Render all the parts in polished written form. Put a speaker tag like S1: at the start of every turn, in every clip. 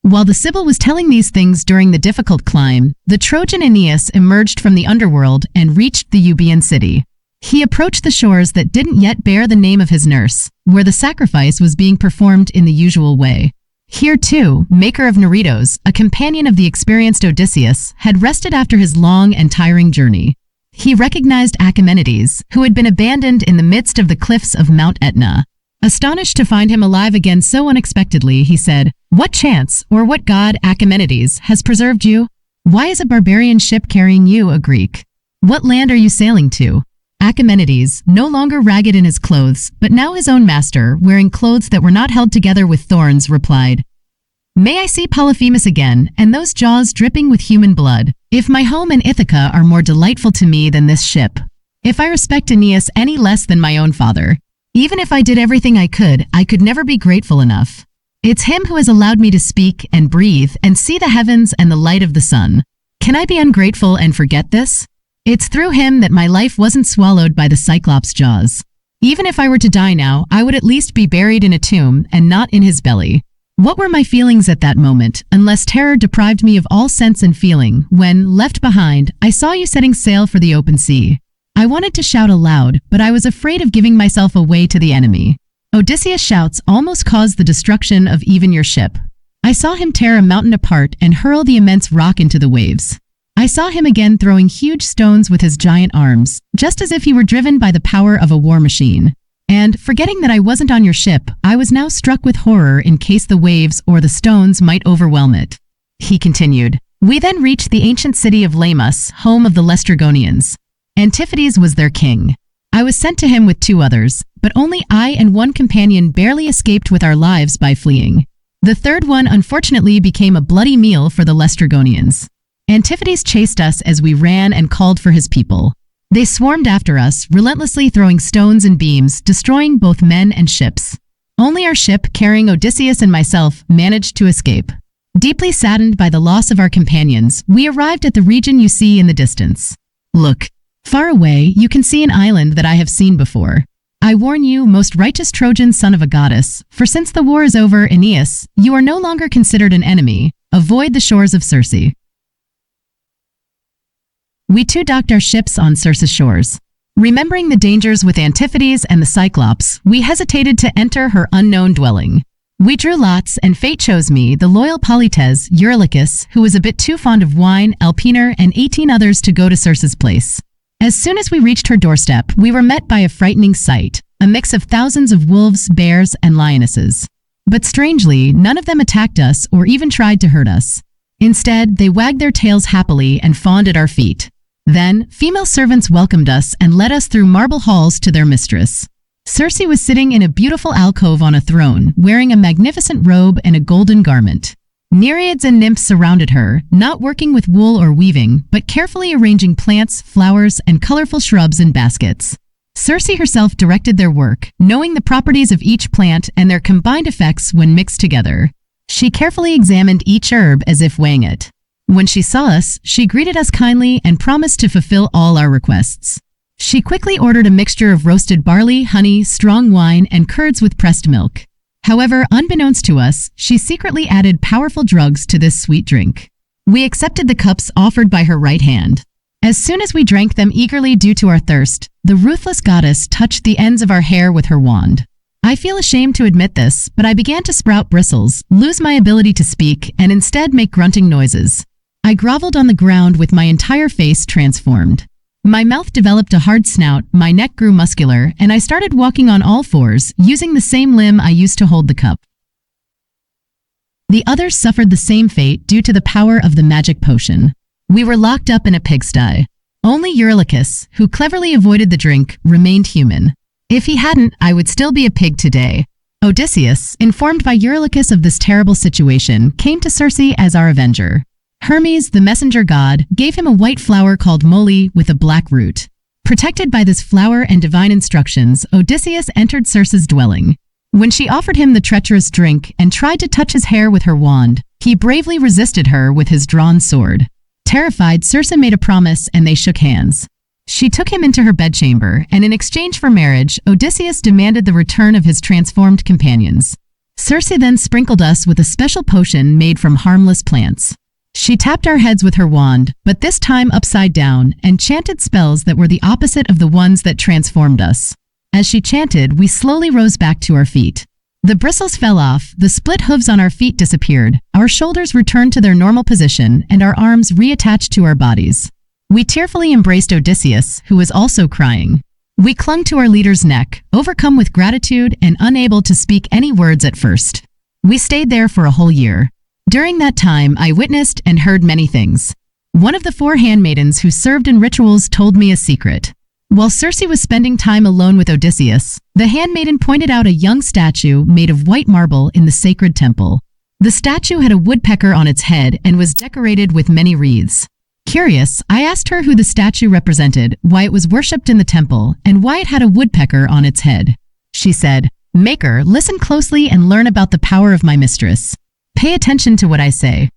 S1: While the Sibyl was telling these things during the difficult climb, the Trojan Aeneas emerged from the underworld and reached the Euboean city. He approached the shores that didn't yet bear the name of his nurse, where the sacrifice was being performed in the usual way. Here too, maker of Neritos, a companion of the experienced Odysseus, had rested after his long and tiring journey. He recognized Achaemenides, who had been abandoned in the midst of the cliffs of Mount Etna. Astonished to find him alive again so unexpectedly, he said, "What chance, or what god, Achaemenides, has preserved you? Why is a barbarian ship carrying you, a Greek? What land are you sailing to?" Achaemenides, no longer ragged in his clothes, but now his own master, wearing clothes that were not held together with thorns, replied, "May I see Polyphemus again, and those jaws dripping with human blood, if my home and Ithaca are more delightful to me than this ship. If I respect Aeneas any less than my own father, even if I did everything I could never be grateful enough. It's him who has allowed me to speak and breathe and see the heavens and the light of the sun. Can I be ungrateful and forget this? It's through him that my life wasn't swallowed by the Cyclops' jaws. Even if I were to die now, I would at least be buried in a tomb and not in his belly." What were my feelings at that moment, unless terror deprived me of all sense and feeling, when, left behind, I saw you setting sail for the open sea? I wanted to shout aloud, but I was afraid of giving myself away to the enemy. Odysseus' shouts almost caused the destruction of even your ship. I saw him tear a mountain apart and hurl the immense rock into the waves. I saw him again throwing huge stones with his giant arms, just as if he were driven by the power of a war machine. And, forgetting that I wasn't on your ship, I was now struck with horror in case the waves or the stones might overwhelm it. He continued, "We then reached the ancient city of Lamos, home of the Laestrygonians. Antiphates was their king. I was sent to him with 2 others, but only I and 1 companion barely escaped with our lives by fleeing. The third one unfortunately became a bloody meal for the Laestrygonians. Antiphates chased us as we ran and called for his people. They swarmed after us, relentlessly throwing stones and beams, destroying both men and ships. Only our ship, carrying Odysseus and myself, managed to escape. Deeply saddened by the loss of our companions, we arrived at the region you see in the distance. Look, far away, you can see an island that I have seen before. I warn you, most righteous Trojan son of a goddess, for since the war is over, Aeneas, you are no longer considered an enemy. Avoid the shores of Circe." We too docked our ships on Circe's shores. Remembering the dangers with Antiphates and the Cyclops, we hesitated to enter her unknown dwelling. We drew lots, and fate chose me, the loyal Polites, Eurylochus, who was a bit too fond of wine, Alpiner, and 18 others to go to Circe's place. As soon as we reached her doorstep, we were met by a frightening sight, a mix of thousands of wolves, bears, and lionesses. But strangely, none of them attacked us or even tried to hurt us. Instead, they wagged their tails happily and fawned at our feet. Then, female servants welcomed us and led us through marble halls to their mistress. Circe was sitting in a beautiful alcove on a throne, wearing a magnificent robe and a golden garment. Nereids and nymphs surrounded her, not working with wool or weaving, but carefully arranging plants, flowers, and colorful shrubs in baskets. Circe herself directed their work, knowing the properties of each plant and their combined effects when mixed together. She carefully examined each herb as if weighing it. When she saw us, she greeted us kindly and promised to fulfill all our requests. She quickly ordered a mixture of roasted barley, honey, strong wine, and curds with pressed milk. However, unbeknownst to us, she secretly added powerful drugs to this sweet drink. We accepted the cups offered by her right hand. As soon as we drank them eagerly due to our thirst, the ruthless goddess touched the ends of our hair with her wand. I feel ashamed to admit this, but I began to sprout bristles, lose my ability to speak, and instead make grunting noises. I groveled on the ground with my entire face transformed. My mouth developed a hard snout, my neck grew muscular, and I started walking on all fours, using the same limb I used to hold the cup. The others suffered the same fate due to the power of the magic potion. We were locked up in a pigsty. Only Eurylochus, who cleverly avoided the drink, remained human. If he hadn't, I would still be a pig today. Odysseus, informed by Eurylochus of this terrible situation, came to Circe as our avenger. Hermes, the messenger god, gave him a white flower called moly with a black root. Protected by this flower and divine instructions, Odysseus entered Circe's dwelling. When she offered him the treacherous drink and tried to touch his hair with her wand, he bravely resisted her with his drawn sword. Terrified, Circe made a promise and they shook hands. She took him into her bedchamber, and in exchange for marriage, Odysseus demanded the return of his transformed companions. Circe then sprinkled us with a special potion made from harmless plants. She tapped our heads with her wand, but this time upside down, and chanted spells that were the opposite of the ones that transformed us. As she chanted, we slowly rose back to our feet. The bristles fell off, the split hooves on our feet disappeared, our shoulders returned to their normal position, and our arms reattached to our bodies. We tearfully embraced Odysseus, who was also crying. We clung to our leader's neck, overcome with gratitude and unable to speak any words at first. We stayed there for a whole year. During that time, I witnessed and heard many things. One of the 4 handmaidens who served in rituals told me a secret. While Circe was spending time alone with Odysseus, the handmaiden pointed out a young statue made of white marble in the sacred temple. The statue had a woodpecker on its head and was decorated with many wreaths. Curious, I asked her who the statue represented, why it was worshipped in the temple, and why it had a woodpecker on its head. She said, "Maker, listen closely and learn about the power of my mistress. Pay attention to what I say."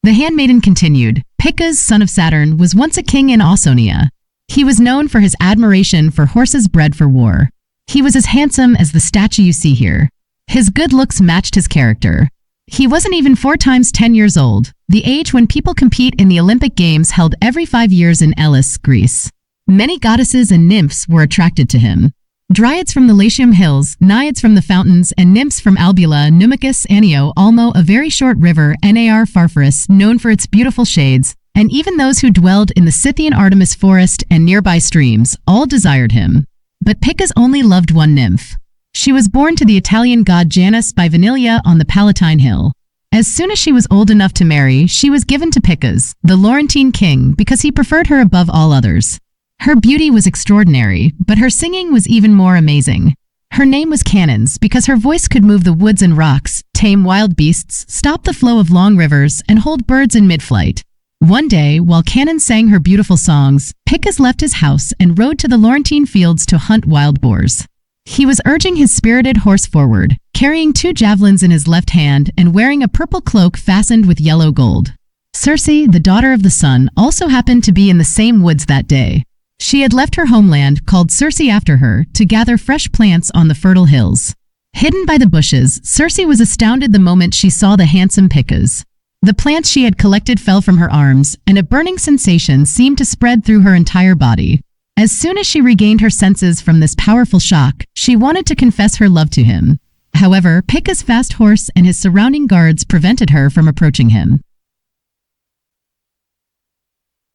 S1: The handmaiden continued, "Picus, son of Saturn, was once a king in Ausonia. He was known for his admiration for horses bred for war. He was as handsome as the statue you see here. His good looks matched his character. He wasn't even 4 times 10 years old, the age when people compete in the Olympic Games held every 5 years in Æolus, Greece. Many goddesses and nymphs were attracted to him. Dryads from the Latium hills, Naiads from the fountains, and nymphs from Albula, Numicus, Anio, Almo, a very short river, Nar Pharpharis, known for its beautiful shades, and even those who dwelled in the Scythian Artemis forest and nearby streams, all desired him. But Picus only loved one nymph. She was born to the Italian god Janus by Vanilia on the Palatine Hill. As soon as she was old enough to marry, she was given to Picus, the Laurentine king, because he preferred her above all others. Her beauty was extraordinary, but her singing was even more amazing. Her name was Cannons because her voice could move the woods and rocks, tame wild beasts, stop the flow of long rivers, and hold birds in mid-flight. One day, while Cannons sang her beautiful songs, Picus left his house and rode to the Laurentine fields to hunt wild boars. He was urging his spirited horse forward, carrying 2 javelins in his left hand and wearing a purple cloak fastened with yellow gold. Circe, the daughter of the sun, also happened to be in the same woods that day. She had left her homeland, called Circe after her, to gather fresh plants on the fertile hills. Hidden by the bushes, Circe was astounded the moment she saw the handsome Picus. The plants she had collected fell from her arms, and a burning sensation seemed to spread through her entire body. As soon as she regained her senses from this powerful shock, she wanted to confess her love to him. However, Picus' fast horse and his surrounding guards prevented her from approaching him.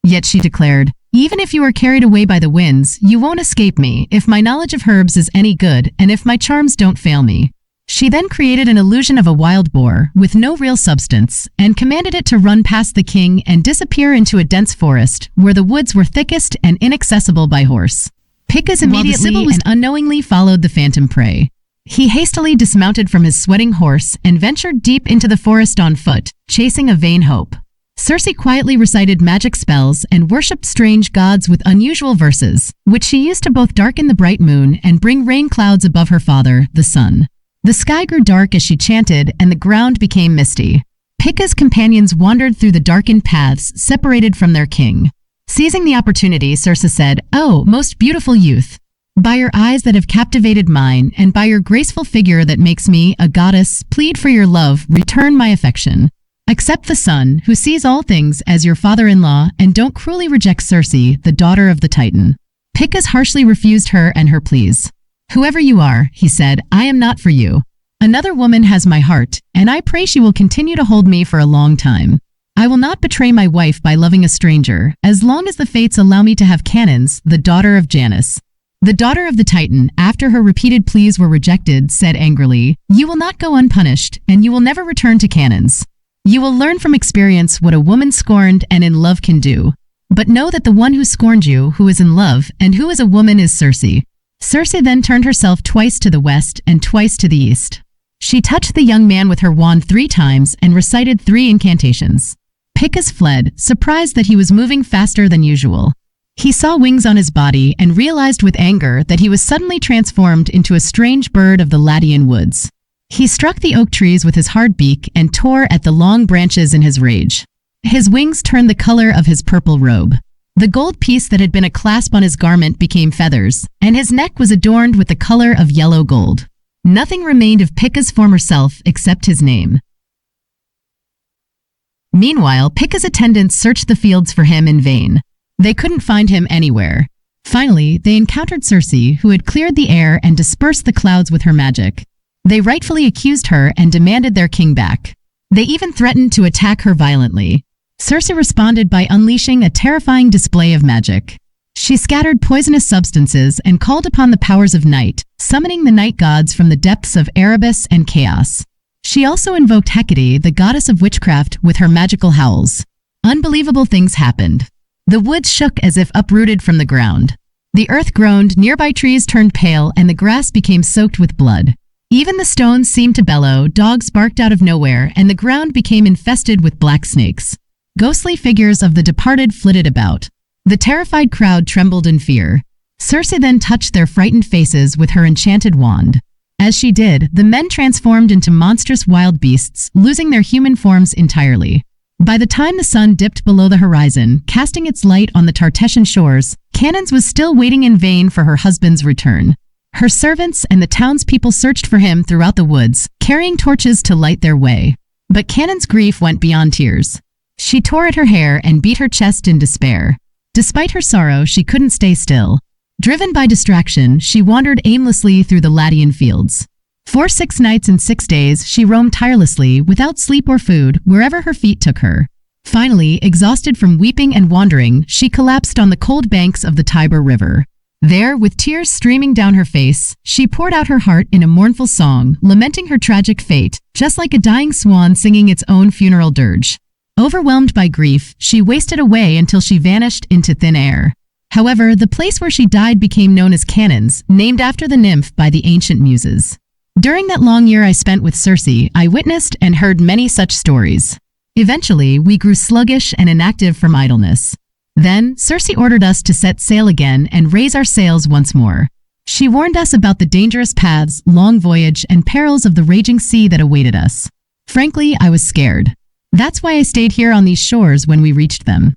S1: Yet she declared, "Even if you are carried away by the winds, you won't escape me if my knowledge of herbs is any good and if my charms don't fail me." She then created an illusion of a wild boar with no real substance and commanded it to run past the king and disappear into a dense forest where the woods were thickest and inaccessible by horse. Picus immediately and unknowingly followed the phantom prey. He hastily dismounted from his sweating horse and ventured deep into the forest on foot, chasing a vain hope. Circe quietly recited magic spells and worshipped strange gods with unusual verses, which she used to both darken the bright moon and bring rain clouds above her father, the sun. The sky grew dark as she chanted, and the ground became misty. Picus' companions wandered through the darkened paths, separated from their king. Seizing the opportunity, Circe said, "Oh, most beautiful youth! By your eyes that have captivated mine, and by your graceful figure that makes me, a goddess, plead for your love, return my affection. Accept the sun, who sees all things, as your father-in-law, and don't cruelly reject Circe, the daughter of the Titan." Picus harshly refused her and her pleas. "Whoever you are," he said, "I am not for you. Another woman has my heart, and I pray she will continue to hold me for a long time. I will not betray my wife by loving a stranger, as long as the fates allow me to have Cannons, the daughter of Janus." The daughter of the Titan, after her repeated pleas were rejected, said angrily, "You will not go unpunished, and you will never return to Cannons. You will learn from experience what a woman scorned and in love can do. But know that the one who scorned you, who is in love, and who is a woman, is Circe." Circe then turned herself twice to the west and twice to the east. She touched the young man with her wand 3 times and recited 3 incantations. Picus fled, surprised that he was moving faster than usual. He saw wings on his body and realized with anger that he was suddenly transformed into a strange bird of the Latian woods. He struck the oak trees with his hard beak and tore at the long branches in his rage. His wings turned the color of his purple robe. The gold piece that had been a clasp on his garment became feathers, and his neck was adorned with the color of yellow gold. Nothing remained of Picca's former self except his name. Meanwhile, Picca's attendants searched the fields for him in vain. They couldn't find him anywhere. Finally, they encountered Circe, who had cleared the air and dispersed the clouds with her magic. They rightfully accused her and demanded their king back. They even threatened to attack her violently. Circe responded by unleashing a terrifying display of magic. She scattered poisonous substances and called upon the powers of night, summoning the night gods from the depths of Erebus and chaos. She also invoked Hecate, the goddess of witchcraft, with her magical howls. Unbelievable things happened. The woods shook as if uprooted from the ground. The earth groaned, nearby trees turned pale, and the grass became soaked with blood. Even the stones seemed to bellow, dogs barked out of nowhere, and the ground became infested with black snakes. Ghostly figures of the departed flitted about. The terrified crowd trembled in fear. Circe then touched their frightened faces with her enchanted wand. As she did, the men transformed into monstrous wild beasts, losing their human forms entirely. By the time the sun dipped below the horizon, casting its light on the Tartessian shores, Cannons was still waiting in vain for her husband's return. Her servants and the townspeople searched for him throughout the woods, carrying torches to light their way. But Cannon's grief went beyond tears. She tore at her hair and beat her chest in despair. Despite her sorrow, she couldn't stay still. Driven by distraction, she wandered aimlessly through the Latian fields. For 6 nights and 6 days, she roamed tirelessly, without sleep or food, wherever her feet took her. Finally, exhausted from weeping and wandering, she collapsed on the cold banks of the Tiber River. There, with tears streaming down her face, she poured out her heart in a mournful song, lamenting her tragic fate, just like a dying swan singing its own funeral dirge. Overwhelmed by grief, she wasted away until she vanished into thin air. However, the place where she died became known as Cannons, named after the nymph by the ancient muses. During that long year I spent with Circe, I witnessed and heard many such stories. Eventually, we grew sluggish and inactive from idleness. Then, Circe ordered us to set sail again and raise our sails once more. She warned us about the dangerous paths, long voyage, and perils of the raging sea that awaited us. Frankly, I was scared. That's why I stayed here on these shores when we reached them.